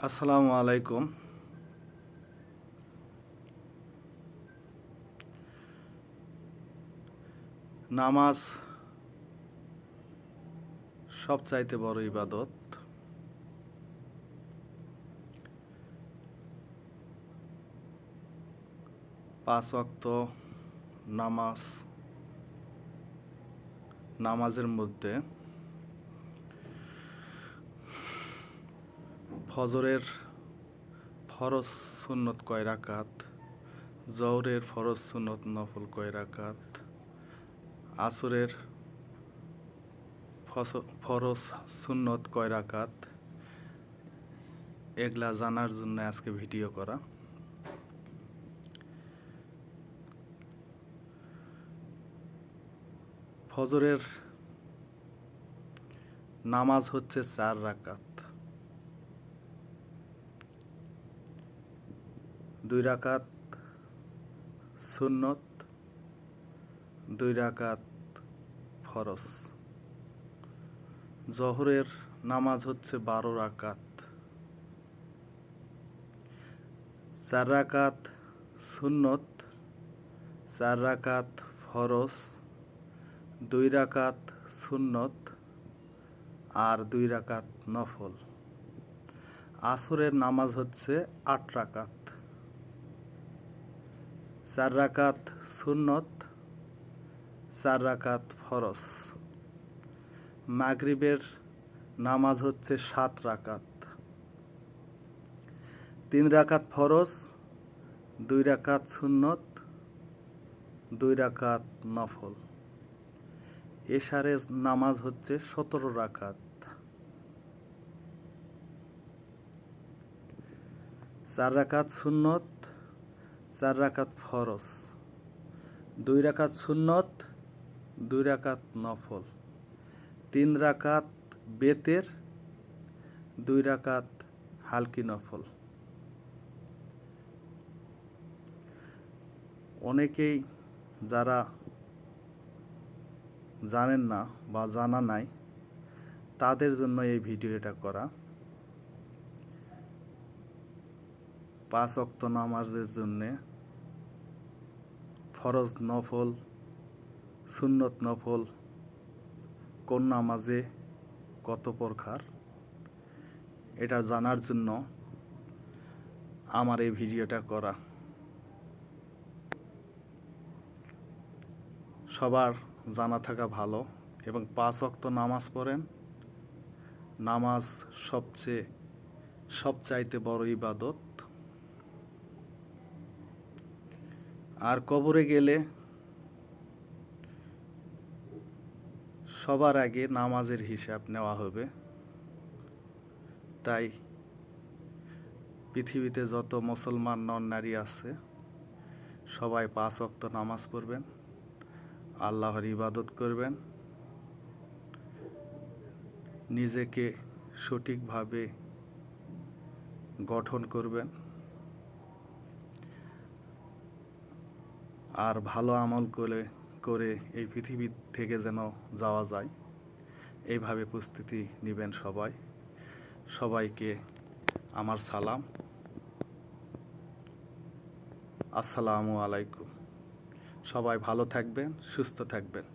আসসালামু আলাইকুম। নামাজ সবচাইতে বড় ইবাদত। পাঁচ ওয়াক্ত নামাজের মধ্যে ফজরের ফরজ সুন্নত কয় রাকাত, জহরের ফরজ সুন্নত নফল কয় রাকাত, আসরের ফরজ সুন্নত কয় রাকাত, এগুলা জানার জন্য আজকে ভিডিও করা। ফজরের নামাজ হচ্ছে 4 রাকাত, 2 রাকাত সুন্নত, 2 রাকাত ফরজ। জহরের নামাজ হচ্ছে 12 রাকাত, 4 রাকাত সুন্নত, 4 রাকাত ফরজ, 2 রাকাত সুন্নত আর 2 রাকাত নফল। আসরের নামাজ হচ্ছে 8 রাকাত, 4 রাকাত সুন্নত, 4 রাকাত ফরজ। মাগরিবের নামাজ হচ্ছে 7 রাকাত, 3 রাকাত ফরজ, 2 রাকাত সুন্নত, 2 রাকাত নফল। এশারের নামাজ হচ্ছে 17 রাকাত, 4 রাকাত সুন্নত, 4 রাকাত ফরজ, 2 রাকাত সুন্নত, 2 রাকাত নফল, 3 রাকাত বেতের, 2 রাকাত হালকি নফল। অনেকেই যারা জানেন না বা জানা নাই তাদের জন্য এই ভিডিওটা করা। 5 ওয়াক্ত নামাজের জন্যে ফরজ নফল, সুন্নত নফল কোন নামাজে কত প্রকার, এটা জানার জন্য আমার এই ভিডিওটা করা। সবার জানা থাকা ভালো এবং 5 ওয়াক্ত নামাজ পড়েন। নামাজ সবচাইতে বড় ইবাদত। আর কবরে গেলে সবার আগে নামাজের হিসাব নেওয়া হবে। তাই পৃথিবীতে যত মুসলমান নর নারী আছে সবাই 5 ওয়াক্ত নামাজ পড়বেন, আল্লাহর ইবাদত করবেন, নিজেকে সঠিকভাবে গঠন করবেন আর ভালো আমল করে এই পৃথিবী থেকে যেন যাওয়া যায় এইভাবে প্রস্তুতি নেবেন সবাইকে আমার সালাম। আসসালামু আলাইকুম। সবাই ভালো থাকবেন, সুস্থ থাকবেন।